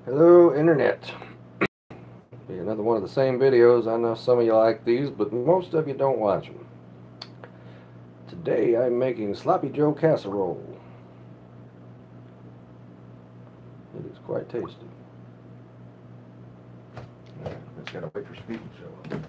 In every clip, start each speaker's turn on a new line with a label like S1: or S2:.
S1: Hello, Internet. Be another one of the same videos. I know some of you like these, but most of you don't watch them. Today I'm making sloppy Joe casserole. It is quite tasty. Alright, just gotta wait for speed to show up.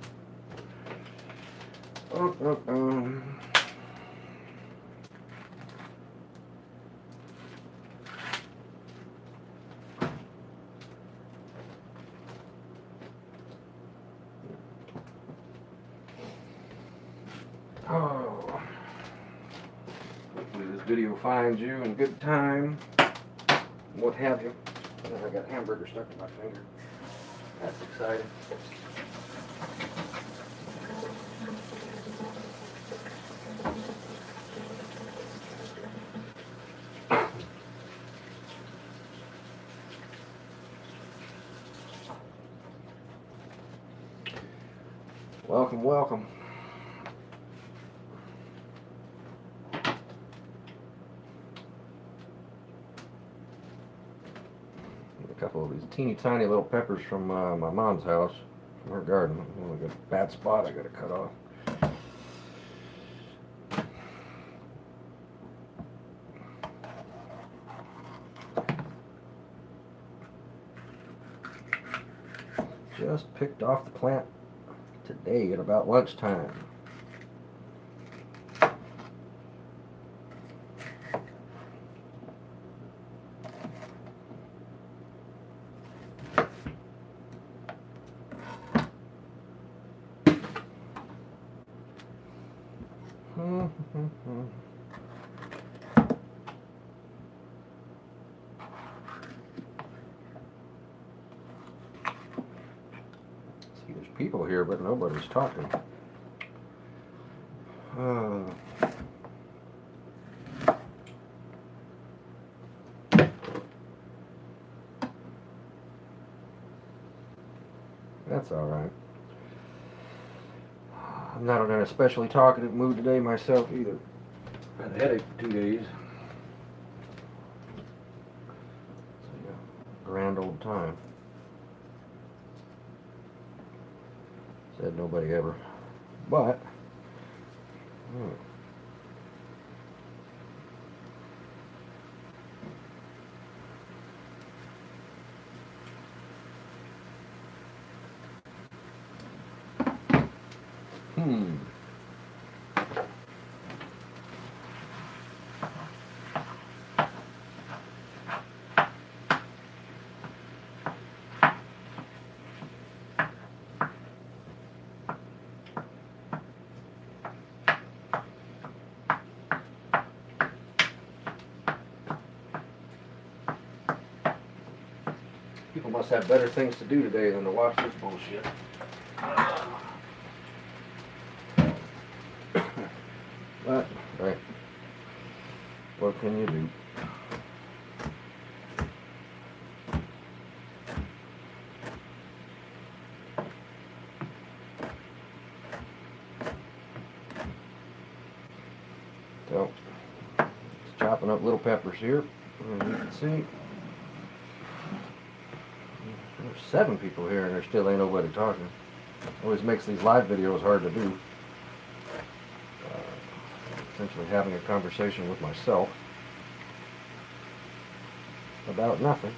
S1: Oh, hopefully this video finds you in good time, what have you. I got hamburger stuck in my finger. That's exciting. Welcome, welcome. A couple of these teeny tiny little peppers from my mom's house, from her garden. I got a bad spot I gotta cut off. Just picked off the plant today at about lunchtime. See, there's people here, but nobody's talking. That's all right. I'm not in an especially talkative mood today myself either. Had a headache for 2 days. So yeah, grand old time. Said nobody ever. But people must have better things to do today than to watch this bullshit. But, right, what can you do? So, just chopping up little peppers here, and you can see there's 7 people here and there still ain't nobody talking. Always makes these live videos hard to do. Essentially having a conversation with myself about nothing.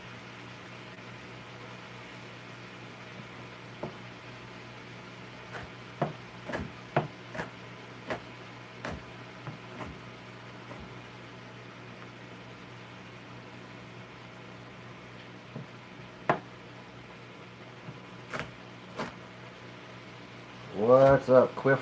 S1: What's up, Quiff?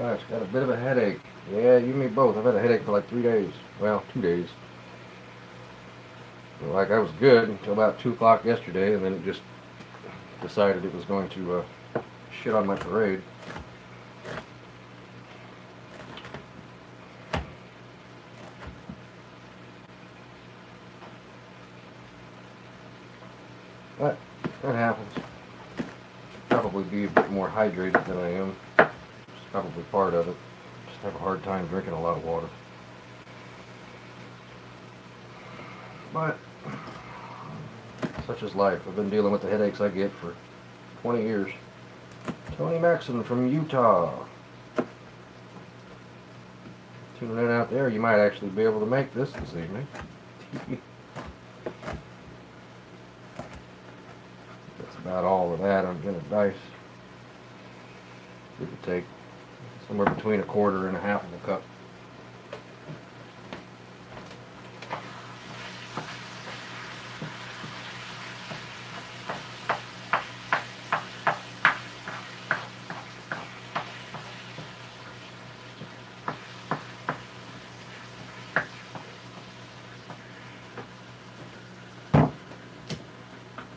S1: gosh, got a bit of a headache. Yeah, you and me both. I've had a headache for like 3 days. Well, 2 days. Like I was good until about 2 o'clock yesterday, and then it just decided it was going to shit on my parade. But that happens. Probably be a bit more hydrated than I am. It's probably part of it. Just have a hard time drinking a lot of water. But such is life. I've been dealing with the headaches I get for 20 years. Tony Maxon from Utah. Tuning in out there, you might actually be able to make this evening. That's about all of that. I'm gin advice. It would take somewhere between 1/4 and 1/2 of a cup.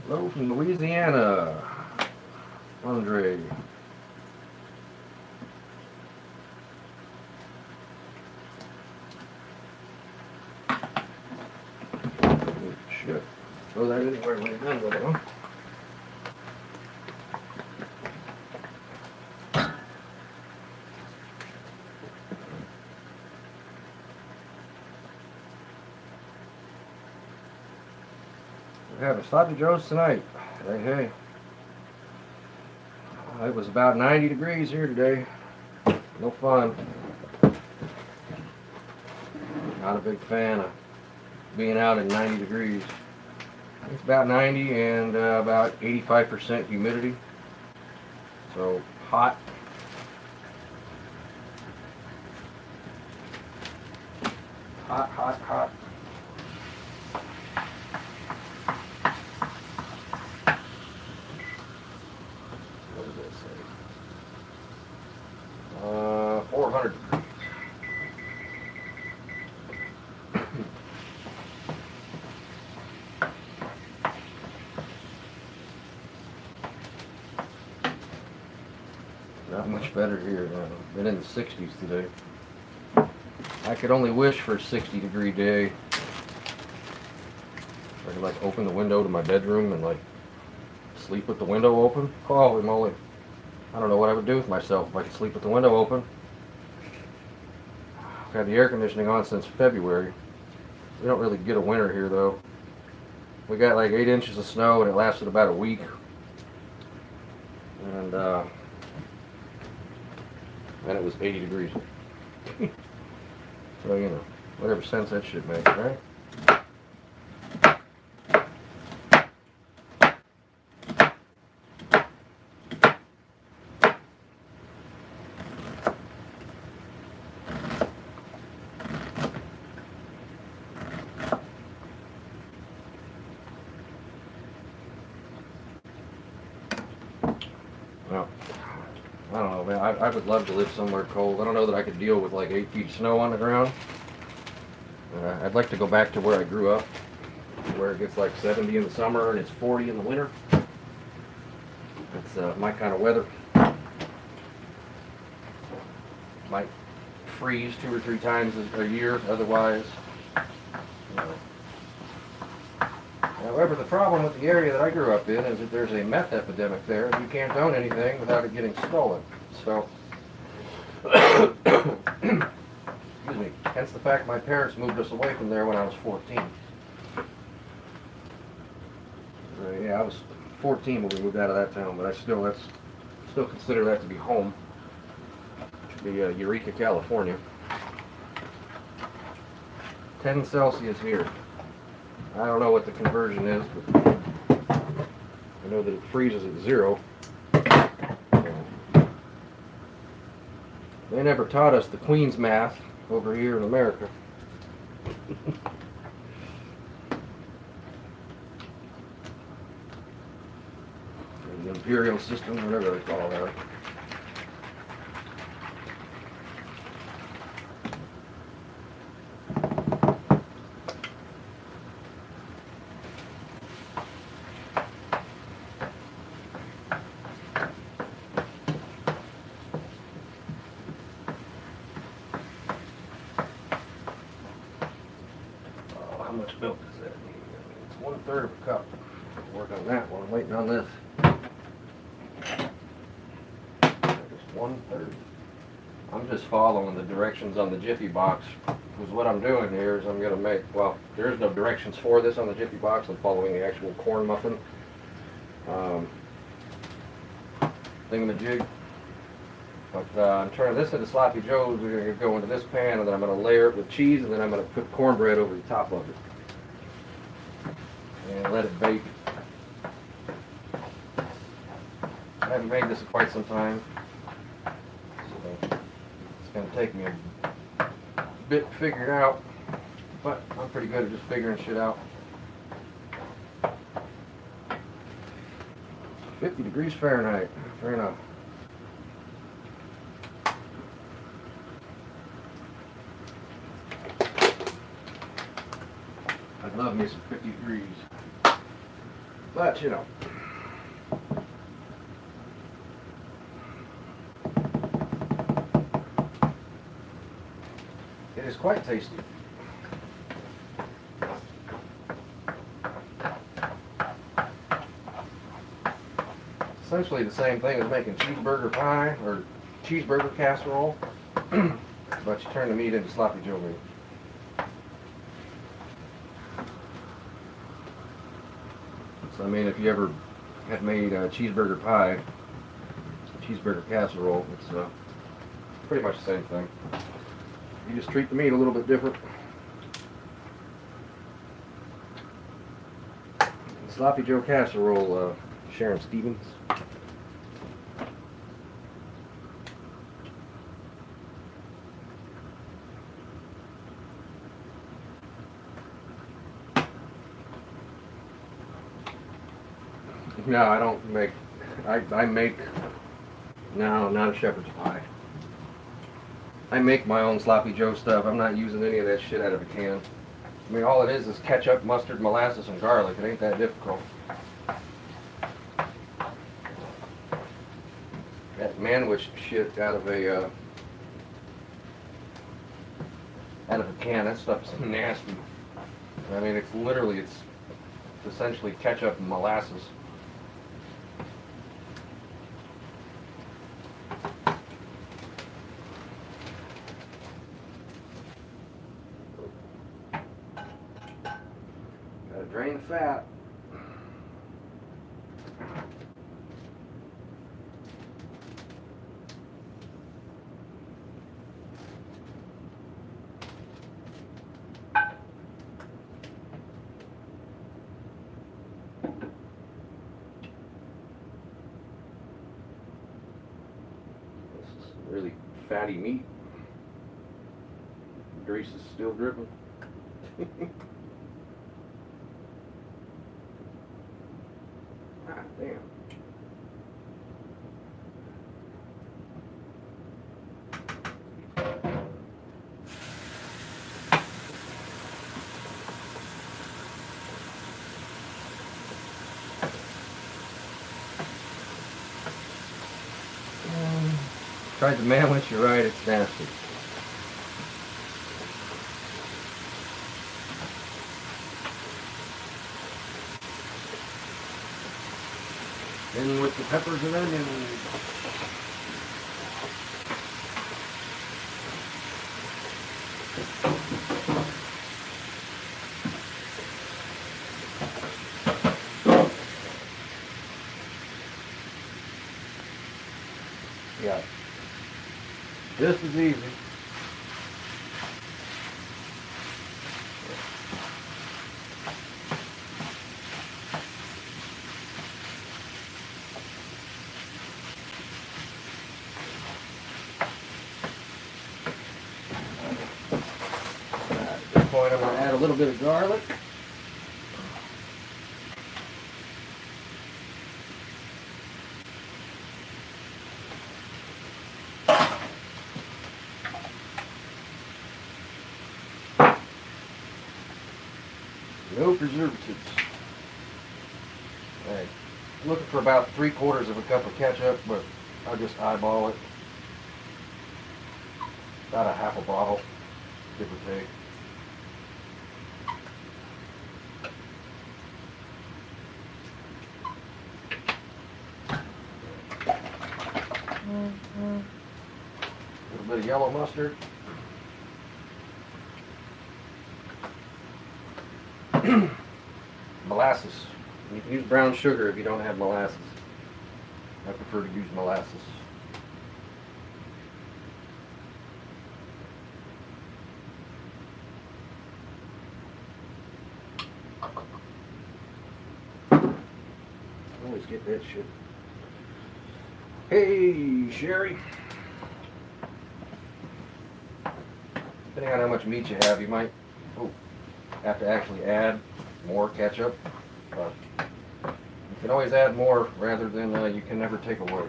S1: Hello from Louisiana, Andre. Shit. Throw that anywhere when you're done with it, huh? We're having sloppy joes tonight. Hey, hey. It was about 90 degrees here today. No fun. Not a big fan of being out in 90 degrees. It's about 90 and about 85% humidity. So hot. Hot, hot, hot. What does that say? 400 degrees. Not much better here. Been in the 60s today. I could only wish for a 60-degree day. If I could like open the window to my bedroom and like sleep with the window open. Holy moly. I don't know what I would do with myself if I could sleep with the window open. I've had the air conditioning on since February. We don't really get a winter here though. We got like 8 inches of snow and it lasted about a week. And then it was 80 degrees. So, you know, whatever sense that shit makes, right? Well, I don't know, man. I would love to live somewhere cold. I don't know that I could deal with like 8 feet of snow on the ground. I'd like to go back to where I grew up, where it gets like 70 in the summer and it's 40 in the winter. That's my kind of weather. Might freeze 2 or 3 times a year, otherwise. You know. However, the problem with the area that I grew up in is that there's a meth epidemic there, and you can't own anything without it getting stolen. So, excuse me, hence the fact my parents moved us away from there when I was 14. Yeah, I was 14 when we moved out of that town, but I still consider that to be home. It should be Eureka, California. 10 Celsius here. I don't know what the conversion is, but I know that it freezes at 0. They never taught us the Queen's math over here in America. The imperial system, whatever they call that. milk does that need? It's 1/3 of a cup. I'll work on that while I'm waiting on this. Just 1/3. I'm just following the directions on the Jiffy box. Because what I'm doing here is I'm going to make, well, there's no directions for this on the Jiffy box. I'm following the actual corn muffin thingamajig. But I'm turning this into Sloppy Joe's. We're going to go into this pan, and then I'm going to layer it with cheese, and then I'm going to put cornbread over the top of it. And let it bake. I haven't made this in quite some time. So it's going to take me a bit to figure it out. But I'm pretty good at just figuring shit out. 50 degrees Fahrenheit. Fair enough. I'd love me some 50 degrees. But, you know. It is quite tasty. Essentially the same thing as making cheeseburger pie or cheeseburger casserole, but you turn the meat into Sloppy Joe meat. So I mean, if you ever have made a cheeseburger pie, cheeseburger casserole, it's pretty much the same thing. You just treat the meat a little bit different. Sloppy Joe casserole, Sharon Stevens. No, I don't make, I make, no, not a shepherd's pie. I make my own Sloppy Joe stuff. I'm not using any of that shit out of a can. I mean, all it is ketchup, mustard, molasses, and garlic. It ain't that difficult. That manwich shit out of a can, that stuff's nasty. I mean, it's literally, it's essentially ketchup and molasses. Gotta drain the fat. Really fatty meat. Grease is still dripping. Ah, damn. Tried the manwich, you're right, it's nasty. In with the peppers and onions. Yeah. Just as easy. At this point, I'm going to add a little bit of garlic. No preservatives. Alright, looking for about 3/4 of a cup of ketchup, but I'll just eyeball it. About a half a bottle, give or take. little bit of yellow mustard. Molasses. You can use brown sugar if you don't have molasses. I prefer to use molasses. Always get that shit. Hey, Sherry. Depending on how much meat you have, you might have to actually add more ketchup. But you can always add more rather than you can never take away.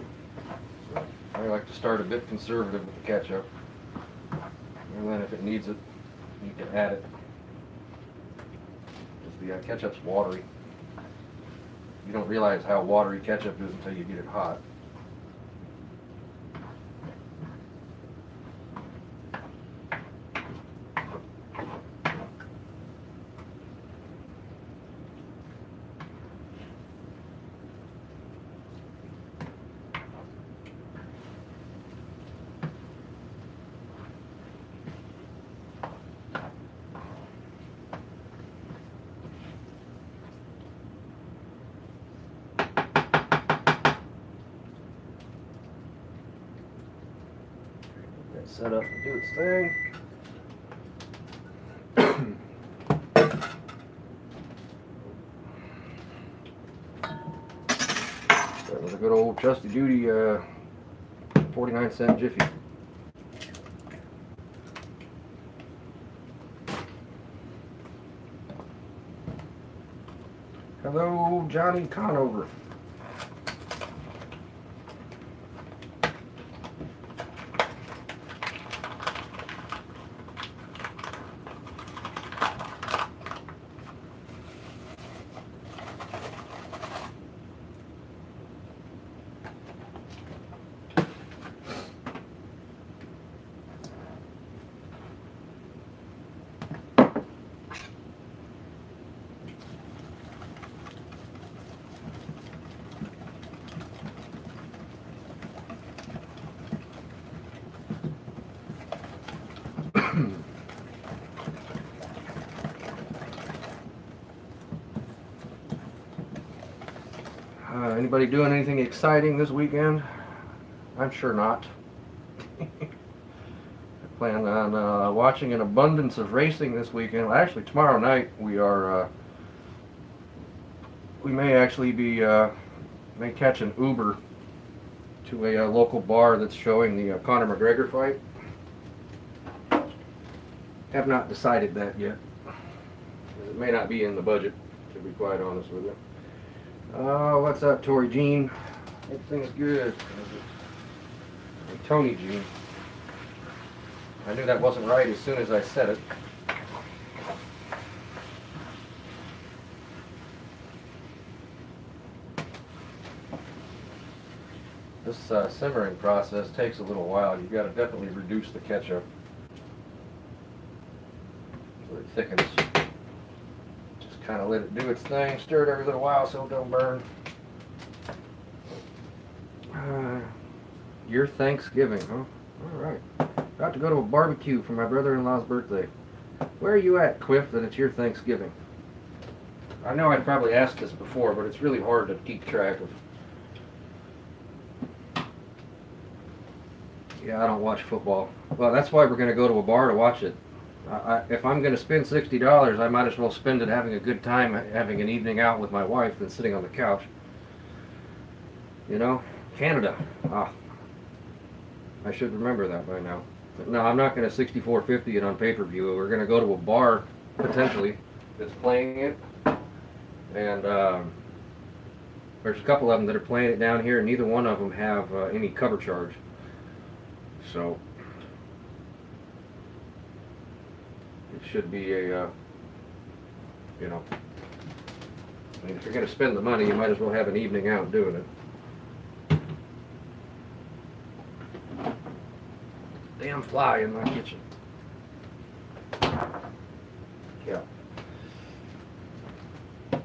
S1: So I like to start a bit conservative with the ketchup. And then if it needs it, you can add it. Because the ketchup's watery. You don't realize how watery ketchup is until you get it hot. Set up and do its thing. That was a good old trusty duty 49-cent Jiffy. Hello, Johnny Conover. Anybody doing anything exciting this weekend? I'm sure not. I plan on watching an abundance of racing this weekend. Well, actually, tomorrow night we may actually be may catch an Uber to a local bar that's showing the Conor McGregor fight. Have not decided that yet. It may not be in the budget, to be quite honest with you. What's up, Tori Jean? Everything's good. Hey, Tony Jean. I knew that wasn't right as soon as I said it. This simmering process takes a little while. You've got to definitely reduce the ketchup so it thickens. Kind of let it do its thing, stir it every little while so it don't burn. Your Thanksgiving, huh? Alright. About to go to a barbecue for my brother-in-law's birthday. Where are you at, Quiff, that it's your Thanksgiving? I know I've probably asked this before, but it's really hard to keep track of. Yeah, I don't watch football. Well, that's why we're going to go to a bar to watch it. If I'm going to spend $60, I might as well spend it having a good time, having an evening out with my wife than sitting on the couch. You know? Canada. Ah. I should remember that by now. But no, I'm not going to $64.50 it on pay-per-view. We're going to go to a bar, potentially, that's playing it. And there's a couple of them that are playing it down here, and neither one of them have any cover charge. So it should be a, you know, I mean, if you're going to spend the money, you might as well have an evening out doing it. Damn fly in my kitchen. Yeah. Because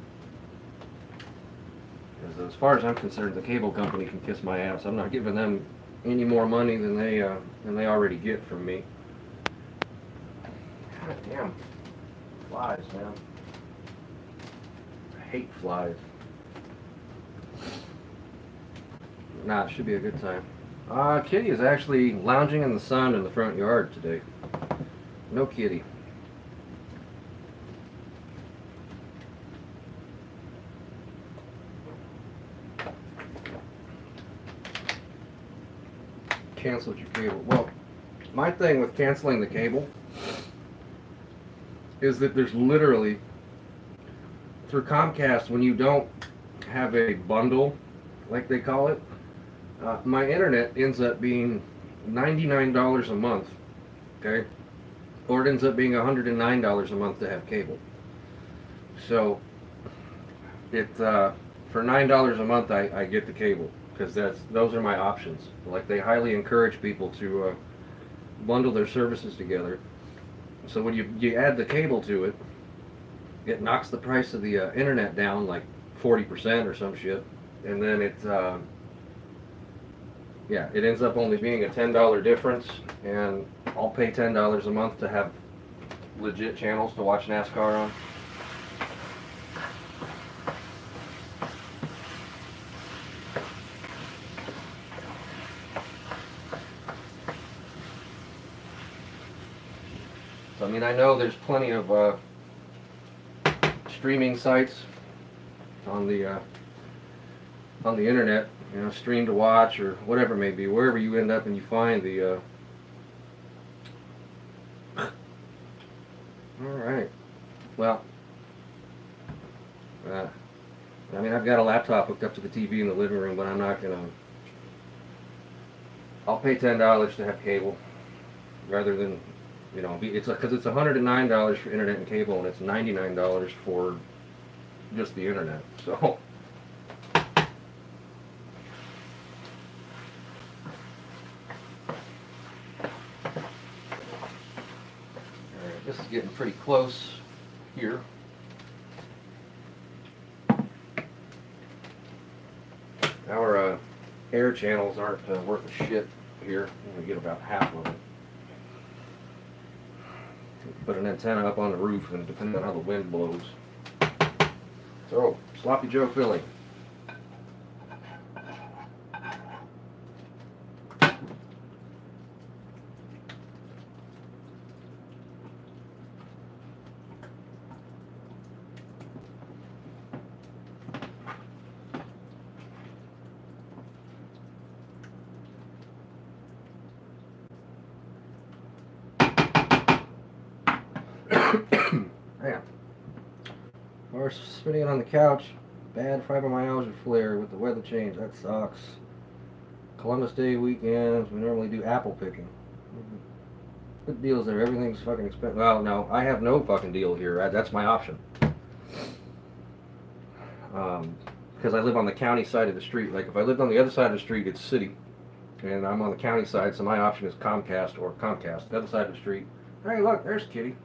S1: as far as I'm concerned, the cable company can kiss my ass. I'm not giving them any more money than they already get from me. God damn, flies, man. I hate flies. Nah, it should be a good time. Kitty is actually lounging in the sun in the front yard today. No kitty. Canceled your cable. Well, my thing with canceling the cable is that there's literally, through Comcast, when you don't have a bundle, like they call it, my internet ends up being $99 a month, okay? Or it ends up being $109 a month to have cable. So, for $9 a month, I get the cable, because those are my options. Like, they highly encourage people to bundle their services together. So when you add the cable to it, it knocks the price of the internet down like 40% or some shit, and then yeah, it ends up only being a $10 difference, and I'll pay $10 a month to have legit channels to watch NASCAR on. So I mean, I know there's plenty of streaming sites on the internet, you know, stream to watch or whatever it may be, wherever you end up and you find the alright, well, I mean, I've got a laptop hooked up to the TV in the living room, but I'm not gonna, I'll pay $10 to have cable rather than, you know, because it's $109 for internet and cable, and it's $99 for just the internet, so. This is getting pretty close here. Our air channels aren't worth a shit here. We get about half of it. Put an antenna up on the roof, and depending on how the wind blows. So, Sloppy Joe filling. Man, or spinning it on the couch. Bad fibromyalgia flare with the weather change. That sucks. Columbus Day weekends. We normally do apple picking. Good deals there. Everything's fucking expensive. Well, no, I have no fucking deal here. That's my option. Because I live on the county side of the street. Like, if I lived on the other side of the street, it's city. And I'm on the county side, so my option is Comcast or Comcast. The other side of the street. Hey, look, there's Kitty.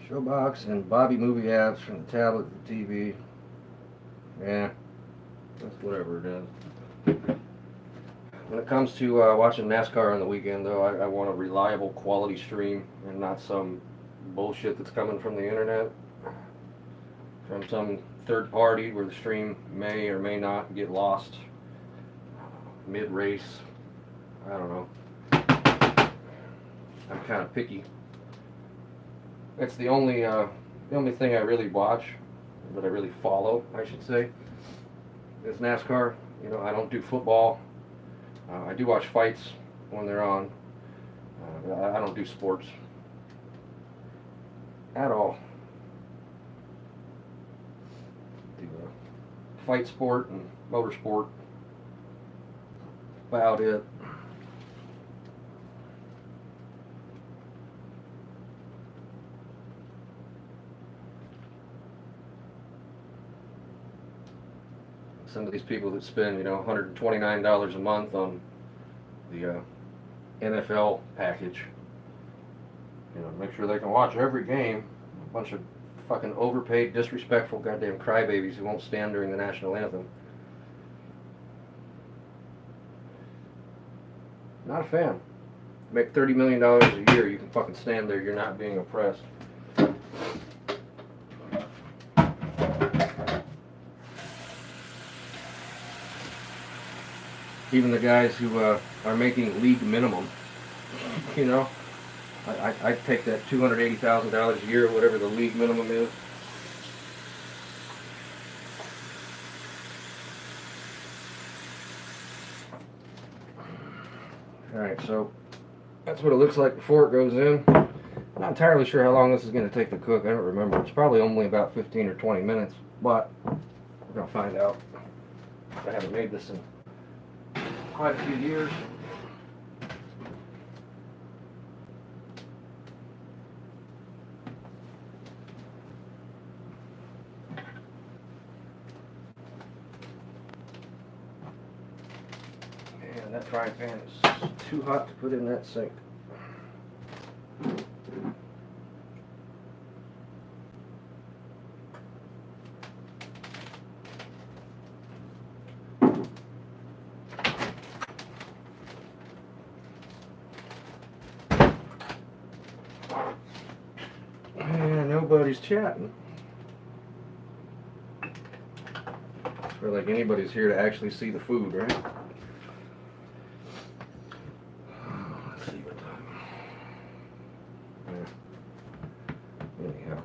S1: Showbox and Bobby movie apps from the tablet to the TV. Yeah, that's whatever it is. When it comes to watching NASCAR on the weekend, though, I want a reliable quality stream and not some bullshit that's coming from the internet, from some third party where the stream may or may not get lost mid-race. I don't know. I'm kind of picky. That's the only thing I really watch, that I really follow, I should say, is NASCAR. You know, I don't do football. I do watch fights when they're on. I don't do sports at all. fight sport and motorsport. About it. Some of these people that spend, you know, $129 a month on the NFL package, you know, make sure they can watch every game. A bunch of fucking overpaid, disrespectful, goddamn crybabies who won't stand during the national anthem. Not a fan. Make $30 million a year, you can fucking stand there, you're not being oppressed. Even the guys who are making league minimum, you know, I'd take that $280,000 a year, whatever the league minimum is. Alright, so that's what it looks like before it goes in. I'm not entirely sure how long this is going to take to cook. I don't remember. It's probably only about 15 or 20 minutes, but we're going to find out. I haven't made this in quite a few years. And that frying pan is too hot to put in that sink. And nobody's chatting. I feel like anybody's here to actually see the food, right? Let's see what time. Yeah. Anyhow.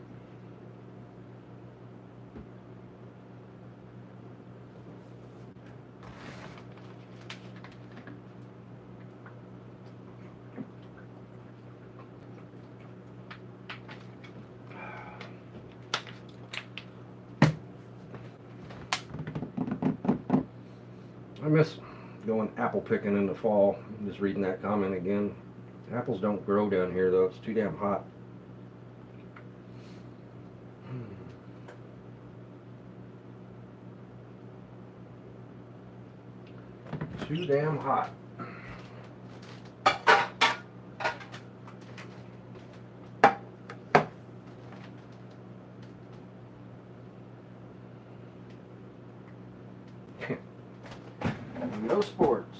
S1: I miss going apple picking in the fall. I'm just reading that comment again. Apples don't grow down here though, it's too damn hot. Too damn hot. No sports.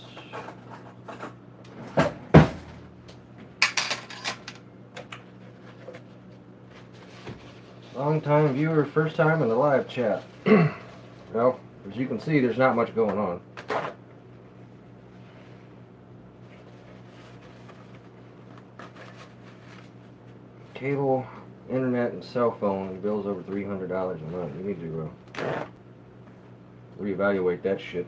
S1: Long time viewer, first time in the live chat. Well, as you can see, there's not much going on. Cable, internet, and cell phone and bills over $300 a month. You need to reevaluate that shit.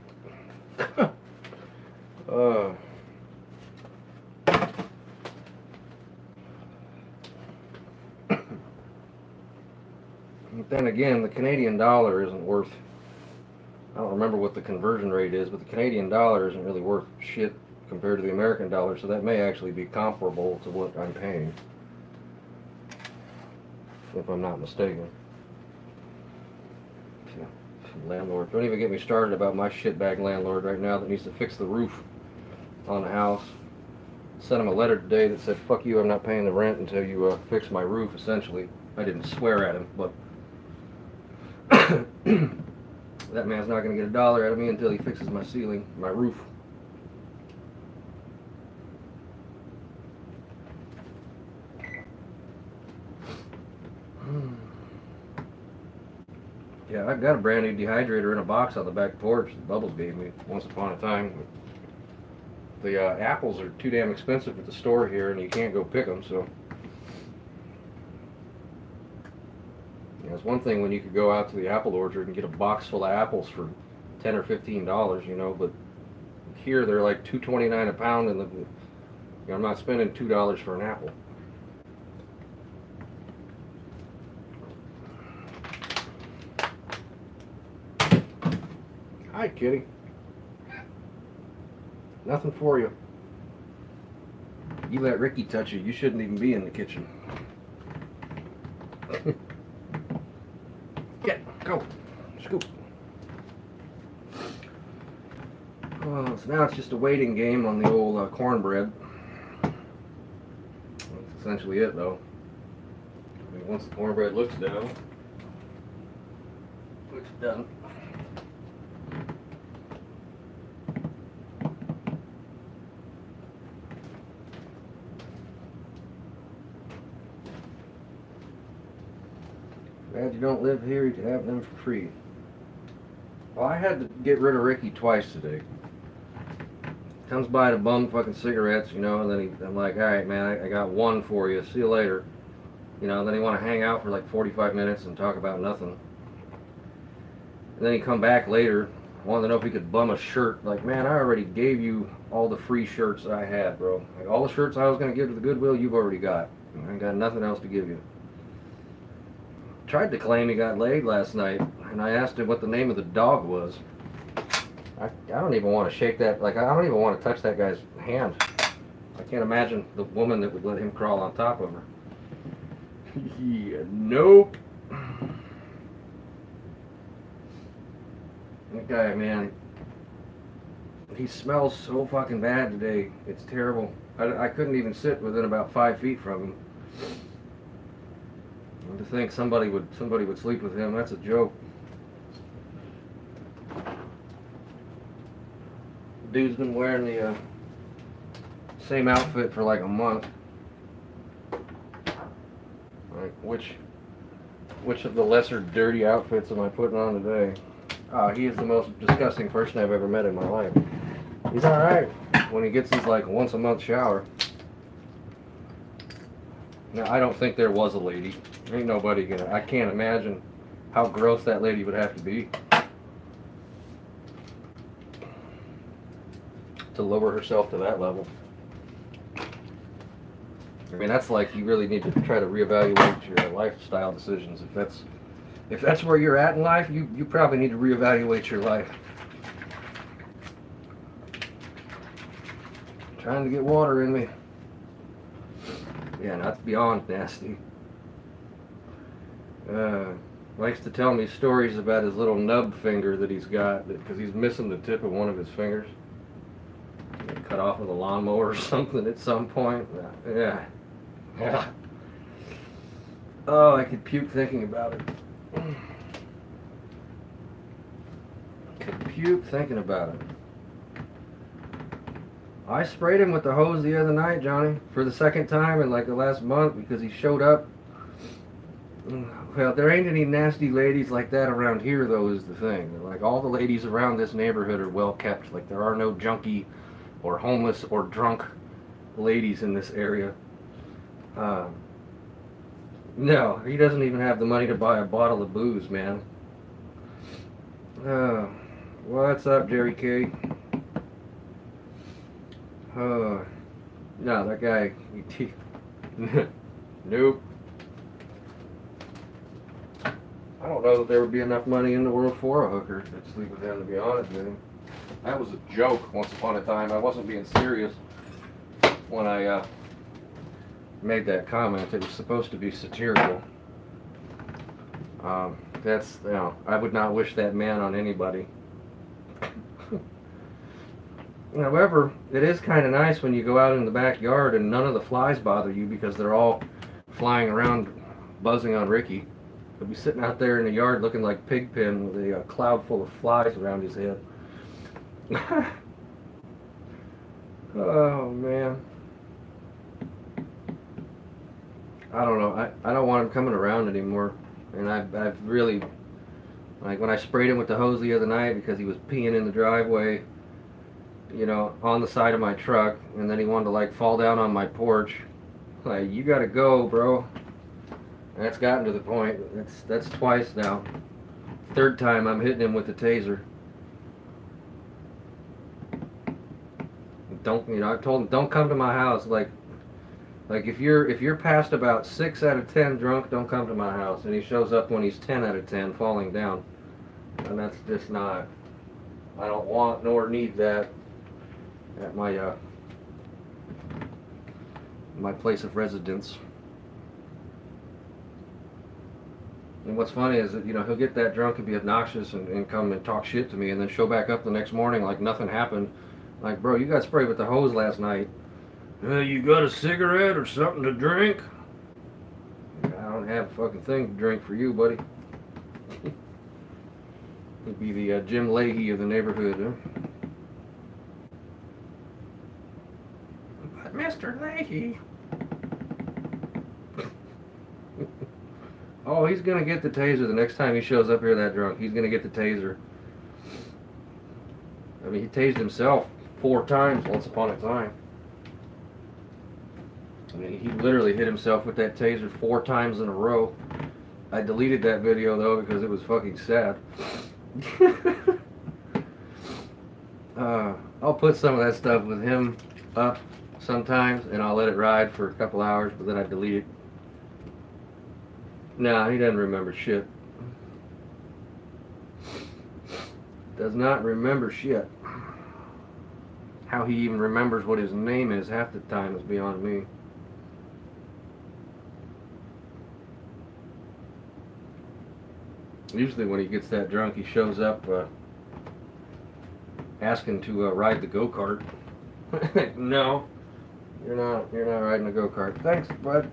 S1: But then again, the Canadian dollar isn't worth, I don't remember what the conversion rate is, but the Canadian dollar isn't really worth shit compared to the American dollar, so that may actually be comparable to what I'm paying, if I'm not mistaken. Landlord, don't even get me started about my shitbag landlord right now that needs to fix the roof on the house. Sent him a letter today that said, fuck you, I'm not paying the rent until you fix my roof, essentially. I didn't swear at him, but that man's not going to get $1 out of me until he fixes my ceiling, my roof. Yeah, I've got a brand new dehydrator in a box on the back porch that Bubbles gave me once upon a time. The apples are too damn expensive at the store here, and you can't go pick them, so. Yeah, it's one thing when you could go out to the apple orchard and get a box full of apples for $10 or $15, you know, but here they're like $2.29 a pound, and you know, I'm not spending $2 for an apple. Hi, kitty. Nothing for you. You let Ricky touch you. You shouldn't even be in the kitchen. Get, go, scoop. Oh, so now it's just a waiting game on the old cornbread. That's essentially it, though. I mean, once the cornbread looks done, it's done. Glad you don't live here, you could have them for free. Well, I had to get rid of Ricky twice today. Comes by to bum fucking cigarettes, you know, and then I'm like, alright man, I got one for you, see you later. You know, then he want to hang out for like 45 minutes and talk about nothing. And then he come back later, wanted to know if he could bum a shirt. Like, man, I already gave you all the free shirts I had, bro. Like, all the shirts I was going to give to the Goodwill, you've already got. I ain't got nothing else to give you. Tried to claim he got laid last night, and I asked him what the name of the dog was. I don't even want to shake that, like, I don't even want to touch that guy's hand. I can't imagine the woman that would let him crawl on top of her. Yeah, nope. That guy, man, he smells so fucking bad today. It's terrible. I couldn't even sit within about 5 feet from him. And to think somebody would sleep with him, that's a joke. Dude's been wearing the same outfit for like a month. Like, which of the lesser dirty outfits am I putting on today? He is the most disgusting person I've ever met in my life. He's alright when he gets his like once a month shower. Now, I don't think there was a lady. Ain't nobody gonna, I can't imagine how gross that lady would have to be to lower herself to that level. I mean, that's like, you really need to try to reevaluate your lifestyle decisions. If that's where you're at in life, you probably need to reevaluate your life. Trying to get water in me. Yeah, that's beyond nasty. Likes to tell me stories about his little nub finger that he's got, because he's missing the tip of one of his fingers. Cut off with a lawnmower or something at some point. Yeah. Yeah. Oh, I could puke thinking about it. Could puke thinking about it. I sprayed him with the hose the other night, Johnny, for the second time in like the last month because he showed up. Well, there ain't any nasty ladies like that around here, though, is the thing. Like, all the ladies around this neighborhood are well kept. Like, there are no junkie or homeless or drunk ladies in this area. No, he doesn't even have the money to buy a bottle of booze, man. What's up, Jerry K? No, that guy, nope. I don't know that there would be enough money in the world for a hooker to sleep with him, to be honest with you. That was a joke once upon a time. I wasn't being serious when I made that comment. It was supposed to be satirical. That's, you know, I would not wish that man on anybody. However, it is kind of nice when you go out in the backyard and none of the flies bother you because they're all flying around buzzing on Ricky. He'll be sitting out there in the yard looking like Pigpen with a cloud full of flies around his head. Oh, man. I don't know. I don't want him coming around anymore. And I've really, like when I sprayed him with the hose the other night because he was peeing in the driveway, you know, on the side of my truck, and then he wanted to like fall down on my porch. Like, you gotta go, bro. And that's gotten to the point. That's twice now. Third time I'm hitting him with the taser. Don't, you know, I told him don't come to my house. Like if you're past about 6 out of 10 drunk, don't come to my house. And he shows up when he's 10 out of 10 falling down, and that's just not. I don't want nor need that at my place of residence. And what's funny is that, you know, he'll get that drunk and be obnoxious and come and talk shit to me, and then show back up the next morning like nothing happened. Like, bro, you got sprayed with the hose last night. You got a cigarette or something to drink? I don't have a fucking thing to drink for you, buddy. He'd be the Jim Leahy of the neighborhood, huh? But Mr. Leahy. Oh, he's gonna get the taser the next time he shows up here that drunk. He's gonna get the taser. I mean, he tased himself 4 times once upon a time. I mean, he literally hit himself with that taser 4 times in a row. I deleted that video though because it was fucking sad. I'll put some of that stuff with him up sometimes, and I'll let it ride for a couple hours, but then I delete it. Nah, he doesn't remember shit. Does not remember shit. How he even remembers what his name is half the time is beyond me. Usually when he gets that drunk, he shows up asking to ride the go-kart. No, you're not riding a go-kart. Thanks, bud.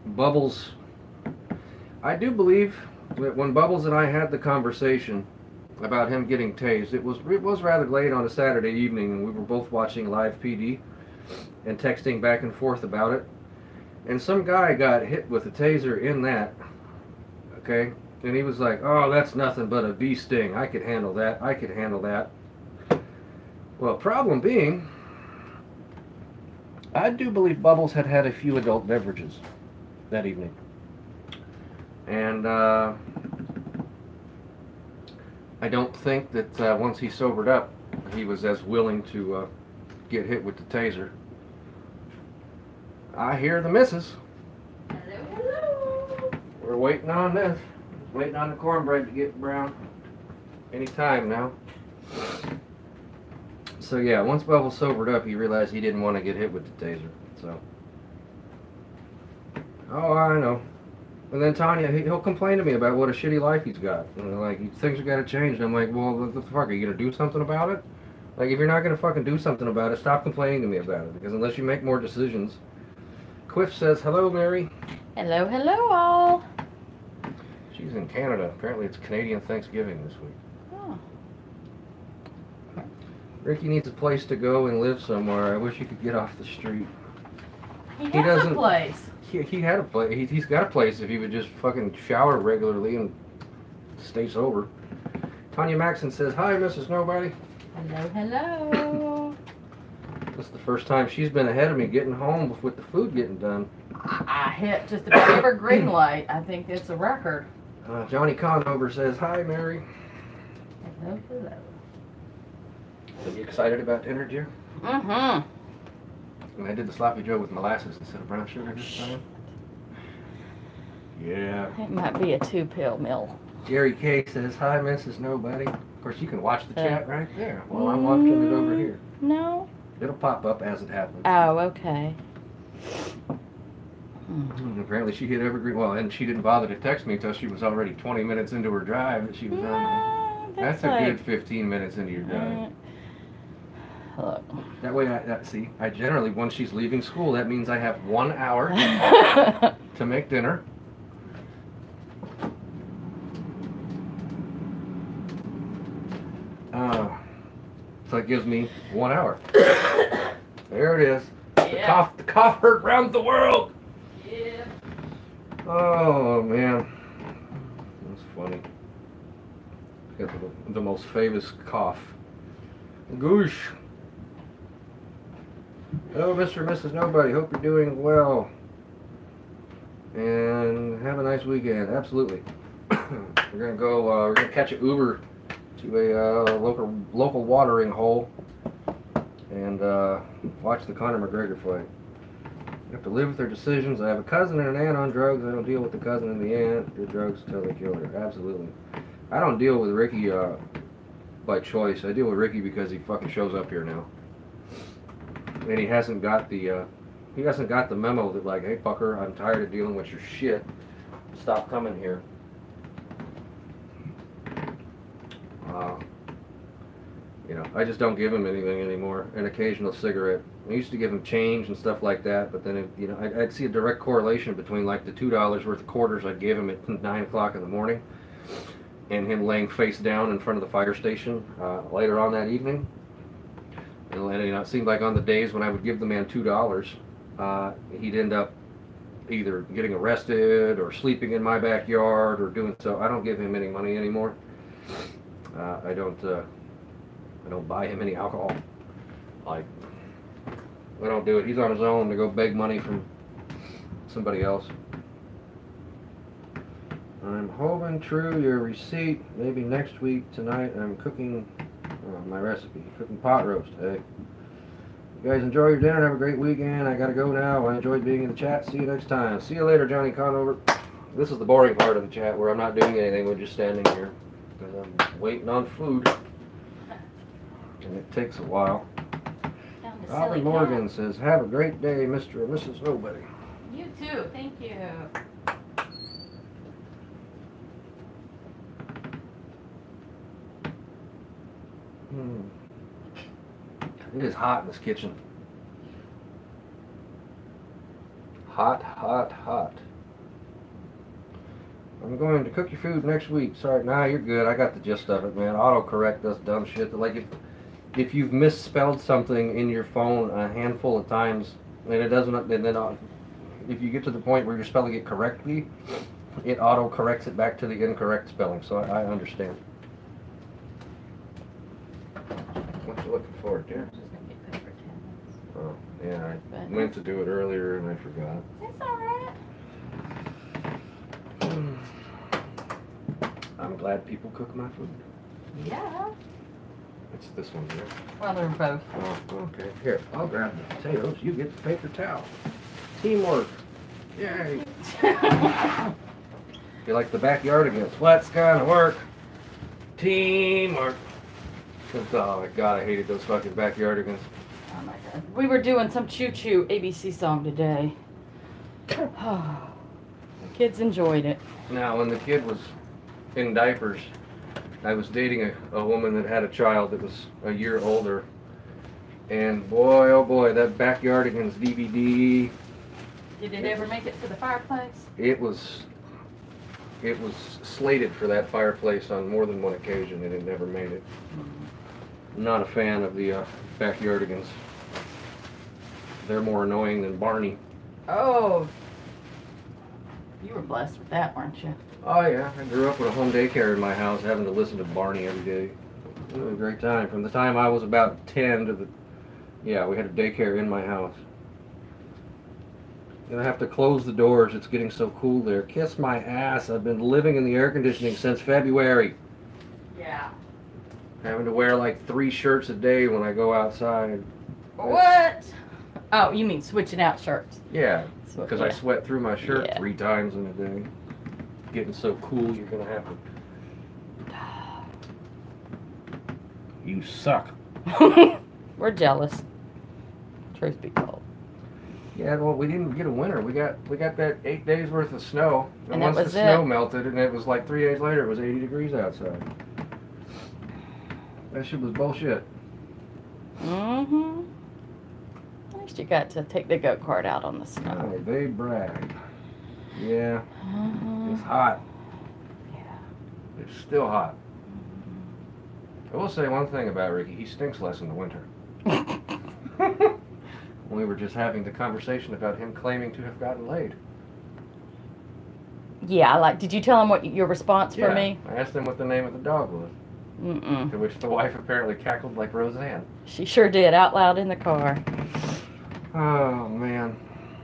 S1: Bubbles. I do believe that when Bubbles and I had the conversation about him getting tased, it was rather late on a Saturday evening, and we were both watching live PD and texting back and forth about it. And some guy got hit with a taser in that, okay? And he was like, oh, that's nothing but a bee sting. I could handle that. I could handle that. Well, problem being, I do believe Bubbles had had a few adult beverages that evening. And I don't think that once he sobered up, he was as willing to get hit with the taser. I hear the missus.
S2: Hello, hello.
S1: We're waiting on this. Waiting on the cornbread to get brown. Any time now. So yeah, once Bubbles sobered up, he realized he didn't want to get hit with the taser. So. Oh, I know. And then Tanya, he'll complain to me about what a shitty life he's got. And like, things have got to change. And I'm like, well, what the fuck? Are you going to do something about it? Like, if you're not going to fucking do something about it, stop complaining to me about it. Because unless you make more decisions. Quiff says, hello, Mary.
S2: Hello, hello, all.
S1: She's in Canada. Apparently it's Canadian Thanksgiving this week.
S2: Oh.
S1: Ricky needs a place to go and live somewhere. I wish he could get off the street.
S2: He has a place.
S1: He had a place. He's got a place if he would just fucking shower regularly and stay sober. Tanya Maxon says, hi, Mrs. Nobody.
S2: Hello, hello.
S1: This is the first time she's been ahead of me getting home with the food getting done.
S2: I hit just about every green light. I think it's a record.
S1: Johnny Conover says, hi, Mary.
S2: Hello, hello.
S1: Are you excited about dinner, dear?
S2: Mm-hmm.
S1: And I did the sloppy joe with molasses instead of brown sugar this time. Yeah.
S2: It might be a 2-pill meal.
S1: Jerry K says, hi, Mrs. Nobody. Of course, you can watch the chat right there while I'm watching it over here.
S2: No.
S1: It'll pop up as it happens.
S2: Oh, okay.
S1: Apparently she hit evergreen. Well, and she didn't bother to text me until she was already 20 minutes into her drive that she was on. That's a good 15 minutes into your drive.
S2: Look.
S1: That way, see, I generally, once she's leaving school, that means I have 1 hour to make dinner. So it gives me 1 hour. There it is.
S2: Yeah.
S1: The cough hurt round the world.
S2: Yeah.
S1: Oh man, that's funny. Got the most famous cough. Goosh. Hello, Mr. and Mrs. Nobody. Hope you're doing well. And have a nice weekend. Absolutely. We're gonna go. We're gonna catch an Uber to a local watering hole and watch the Conor McGregor fight. have to live with their decisions. I have a cousin and an aunt on drugs. I don't deal with the cousin and the aunt. Do drugs until they kill her. Absolutely. I don't deal with Ricky by choice. I deal with Ricky because he fucking shows up here now. And he hasn't got the memo that, like, hey fucker, I'm tired of dealing with your shit. Stop coming here. You know, I just don't give him anything anymore. An occasional cigarette. I used to give him change and stuff like that, but then, you know, I'd see a direct correlation between, like, the $2 worth of quarters I'd give him at 9 o'clock in the morning and him laying face down in front of the fire station later on that evening. And, you know, it seemed like on the days when I would give the man $2, he'd end up either getting arrested or sleeping in my backyard or doing so. I don't give him any money anymore. I don't buy him any alcohol. Like, I don't do it. He's on his own to go beg money from somebody else. I'm hoping true your receipt. Maybe next week. Tonight I'm cooking my recipe. Cooking pot roast. Hey. You guys enjoy your dinner. Have a great weekend. I gotta go now. I enjoyed being in the chat. See you next time. See you later, Johnny Conover. This is the boring part of the chat where I'm not doing anything. We're just standing here because I'm waiting on food. And it takes a while. Robert Morgan says, have a great day, Mr. and Mrs. Nobody.
S2: You too. Thank you.
S1: It is hot in this kitchen. Hot, hot, hot. I'm going to cook your food next week. Sorry, nah, you're good. I got the gist of it, man. Autocorrect does dumb shit. Like, if you've misspelled something in your phone a handful of times, and it doesn't, and then if you get to the point where you're spelling it correctly, it auto-corrects it back to the incorrect spelling. So I understand. What you looking for, dear? Oh, yeah, I meant to do it earlier and I forgot.
S2: It's alright.
S1: I'm glad people cook my food.
S2: Yeah.
S1: It's this one here.
S2: Well, they're both.
S1: Oh, okay. Here, I'll grab the potatoes. You get the paper towel. Teamwork. Yay. You like the backyardigans? What's gonna work? Teamwork. Oh my god, I hated those fucking backyardigans.
S2: Oh my god. We were doing some choo-choo ABC song today. Oh, the kids enjoyed it.
S1: Now, when the kid was in diapers, I was dating a woman that had a child that was a year older. And boy, oh boy, that Backyardigans DVD.
S2: Did it ever make it to the fireplace?
S1: It was slated for that fireplace on more than one occasion, and it never made it. Not a fan of the Backyardigans. They're more annoying than Barney.
S2: Oh, you were blessed with that, weren't you?
S1: Oh yeah, I grew up with a home daycare in my house, having to listen to Barney every day. It was a great time. From the time I was about 10 to yeah, we had a daycare in my house. Gonna have to close the doors. It's getting so cool there. Kiss my ass. I've been living in the air conditioning since February.
S2: Yeah.
S1: Having to wear like 3 shirts a day when I go outside.
S2: What? Oh, you mean switching out shirts?
S1: Yeah, because I sweat through my shirt 3 times in a day. Getting so cool, you're gonna have to. You suck.
S2: We're jealous. Truth be told.
S1: Yeah, well, we didn't get a winter. We got that 8 days worth of snow, and once
S2: that
S1: the
S2: was
S1: snow melted, and it was like 3 days later, it was 80 degrees outside. That shit was bullshit.
S2: Mm-hmm. At least you got to take the goat cart out on the snow.
S1: Oh, they brag. Yeah. It's hot.
S2: Yeah.
S1: It's still hot. I will say one thing about Ricky. He stinks less in the winter. We were just having the conversation about him claiming to have gotten laid.
S2: Yeah, like, did you tell him what your response for me?
S1: I asked him what the name of the dog was.
S2: Mm-mm.
S1: To which the wife apparently cackled like Roseanne.
S2: She sure did, out loud in the car.
S1: Oh, man.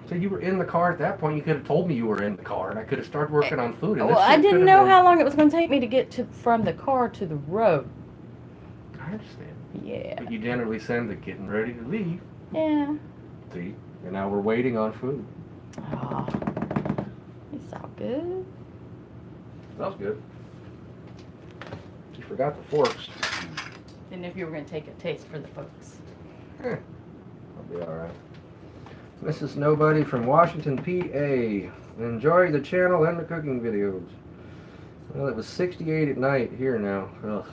S1: So you were in the car at that point. You could have told me you were in the car, and I could have started working on food. And
S2: well, I didn't know how long it was going to take me to get from the car to the road.
S1: I understand.
S2: Yeah.
S1: But you generally send the getting ready to leave.
S2: Yeah.
S1: See? And now we're waiting on food.
S2: Oh, it's all good.
S1: Smells good. You forgot the forks.
S2: Didn't know if you were going to take a taste for the folks.
S1: I'll be alright. Mrs. Nobody from Washington, PA. Enjoy the channel and the cooking videos. Well, it was 68 at night here now. Ugh.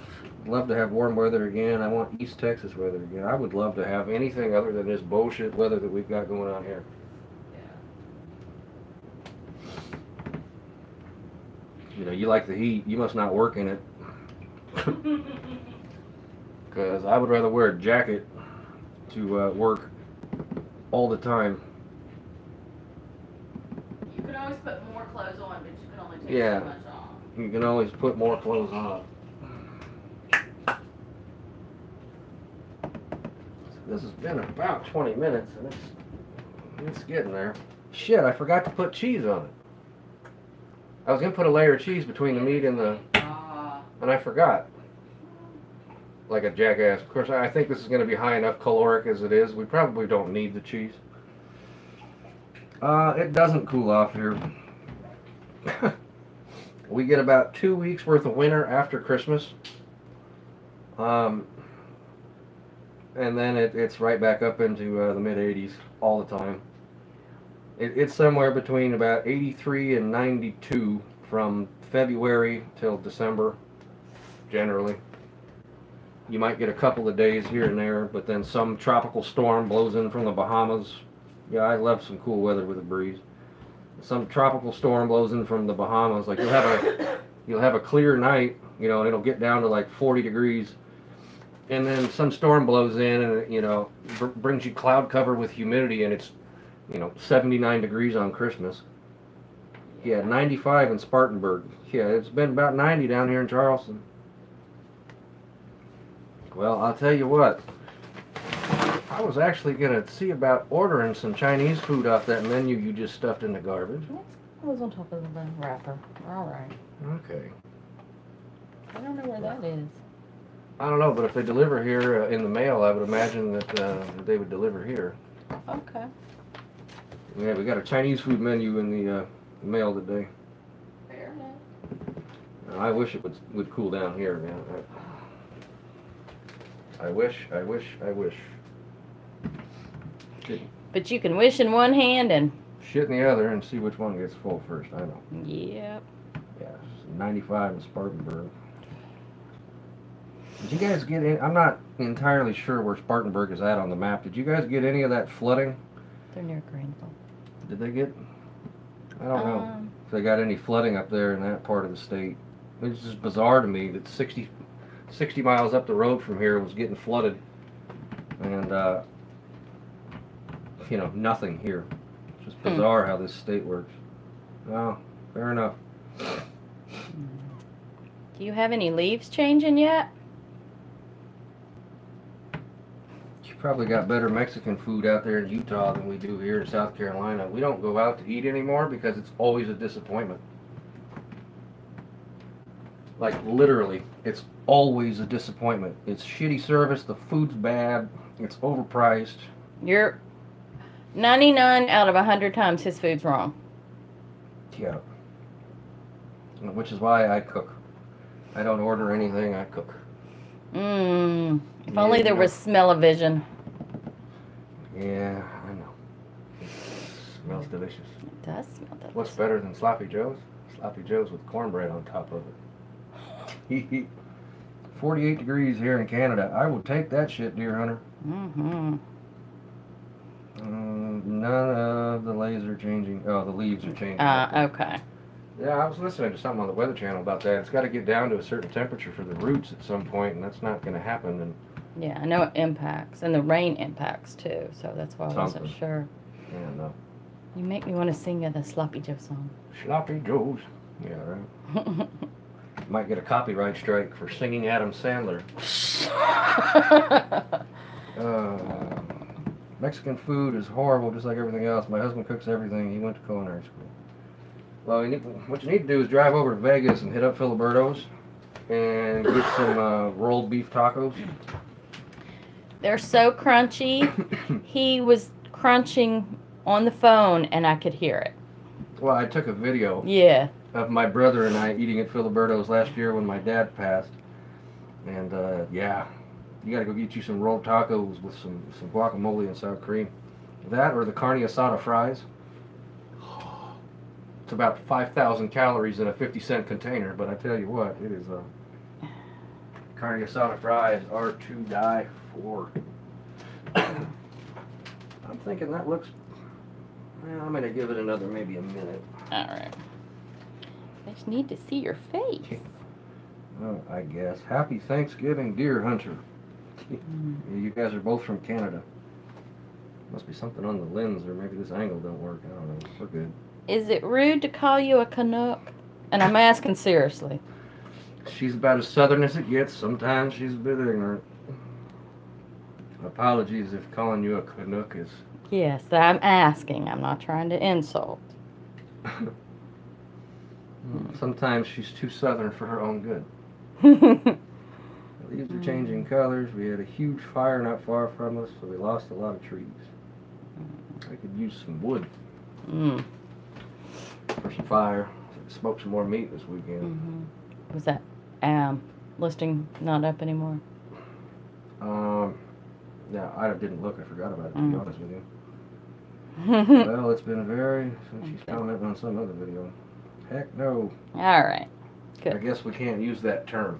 S1: Love to have warm weather again. I want East Texas weather again. I would love to have anything other than this bullshit weather that we've got going on here. You know, you like the heat. You must not work in it. Because I would rather wear a jacket to work all the time.
S2: You can always put more clothes on, but you can only take
S1: Yeah.
S2: so much off.
S1: You can always put more clothes on. This has been about 20 minutes, and it's getting there. Shit, I forgot to put cheese on it. I was gonna put a layer of cheese between the meat and the, and I forgot. Like a jackass. Of course, I think this is gonna be high enough caloric as it is. We probably don't need the cheese. It doesn't cool off here. We get about 2 weeks worth of winter after Christmas. And then it's right back up into the mid-80s all the time. It's somewhere between about 83 and 92 from February till December, generally. You might get a couple of days here and there, but then some tropical storm blows in from the Bahamas. Yeah, I love some cool weather with a breeze. Some tropical storm blows in from the Bahamas. Like you'll have a clear night, you know, and it'll get down to like 40 degrees. And then some storm blows in and, you know, brings you cloud cover with humidity, and it's, you know, 79 degrees on Christmas. Yeah, 95 in Spartanburg. Yeah, it's been about 90 down here in Charleston. Well, I'll tell you what. I was actually going to see about ordering some Chinese food off that menu you just stuffed in the garbage.
S2: It was on top of the wrapper. All right.
S1: Okay.
S2: I don't know where that is.
S1: I don't know, but if they deliver here in the mail, I would imagine that they would deliver here.
S2: Okay.
S1: Yeah, we got a Chinese food menu in the mail today.
S2: Fair enough.
S1: I wish it would cool down here, man. I wish.
S2: But you can wish in one hand and...
S1: Shit in the other and see which one gets full first, I know.
S2: Yep.
S1: Yeah, 95 in Spartanburg. Did you guys get in? I'm not entirely sure where Spartanburg is at on the map. Did you guys get any of that flooding?
S2: They're near Greenville.
S1: Did they get? I don't know if they got any flooding up there in that part of the state. It's just bizarre to me that 60 miles up the road from here was getting flooded, and you know, nothing here. It's just bizarre how this state works. Oh, fair enough.
S2: Do you have any leaves changing yet?
S1: You probably got better Mexican food out there in Utah than we do here in South Carolina. We don't go out to eat anymore because it's always a disappointment. Like, literally, it's always a disappointment. It's shitty service, the food's bad, it's overpriced.
S2: You're 99 out of 100 times his food's wrong.
S1: Yeah. Which is why I cook. I don't order anything, I cook.
S2: If only there was smell-o-vision.
S1: Yeah, I know. It smells delicious.
S2: It does smell delicious.
S1: What's better than Sloppy Joe's? Sloppy Joe's with cornbread on top of it. 48 degrees here in Canada. I would take that shit, deer hunter. None of the leaves are changing. Oh, the leaves are changing.
S2: Okay.
S1: Yeah, I was listening to something on the Weather Channel about that. It's got to get down to a certain temperature for the roots at some point, and that's not going to happen. And
S2: yeah, I know it impacts, and the rain impacts too. So that's why I wasn't sure.
S1: Yeah, no.
S2: You make me want to sing the Sloppy Joe song.
S1: Sloppy Joe's. Yeah, right. Might get a copyright strike for singing Adam Sandler. Mexican food is horrible, just like everything else. My husband cooks everything. He went to culinary school. Well, what you need to do is drive over to Vegas and hit up Filiberto's and get some rolled beef tacos.
S2: They're so crunchy. He was crunching on the phone and I could hear it.
S1: Well, I took a video
S2: Yeah.
S1: of my brother and I eating at Filiberto's last year when my dad passed. And, yeah, you gotta go get you some rolled tacos with some guacamole and sour cream. That or the carne asada fries. It's about 5,000 calories in a 50-cent container, but I tell you what, it is, carne asada fries are to die for. I'm thinking that looks, well, I'm gonna give it another maybe a minute.
S2: Alright. I just need to see your face.
S1: Oh, I guess. Happy Thanksgiving, deer hunter. You guys are both from Canada. Must be something on the lens, or maybe this angle don't work. I don't know. We're good.
S2: Is it rude to call you a Canuck? And I'm asking seriously.
S1: She's about as southern as it gets. Sometimes she's a bit ignorant. Apologies if calling you a Canuck is...
S2: Yes, I'm asking. I'm not trying to insult.
S1: Sometimes she's too southern for her own good. Leaves are changing colors. We had a huge fire not far from us, so we lost a lot of trees. I could use some wood for some fire. Smoke some more meat this weekend.
S2: Was that listing not up anymore?
S1: Yeah, I didn't look. I forgot about it, to be honest with you. Well, it's been since she's commenting on some other video. Heck no.
S2: Alright. Good.
S1: I guess we can't use that term.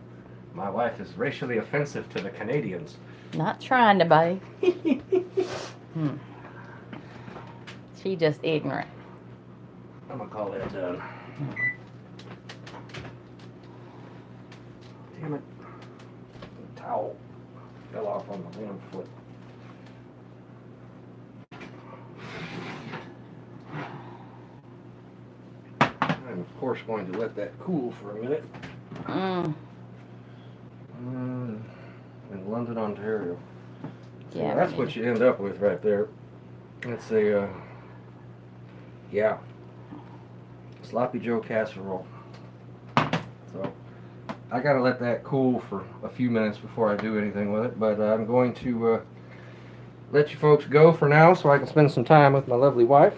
S1: My wife is racially offensive to the Canadians.
S2: Not trying to be. She just ignorant.
S1: I'm gonna call that done. Damn it. The towel fell off on the damn foot. I'm of course going to let that cool for a minute. In London, Ontario. So
S2: Yeah,
S1: that's what you end up with right there. It's a, yeah, sloppy Joe casserole. So I gotta let that cool for a few minutes before I do anything with it, but I'm going to let you folks go for now so I can spend some time with my lovely wife.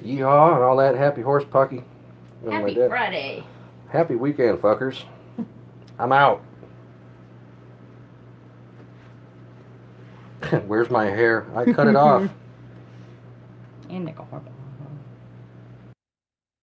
S1: Yeehaw and all that. Happy horse pucky.
S2: Happy Friday.
S1: Happy weekend, fuckers. I'm out. Where's my hair? I cut it off.
S2: And Nicole.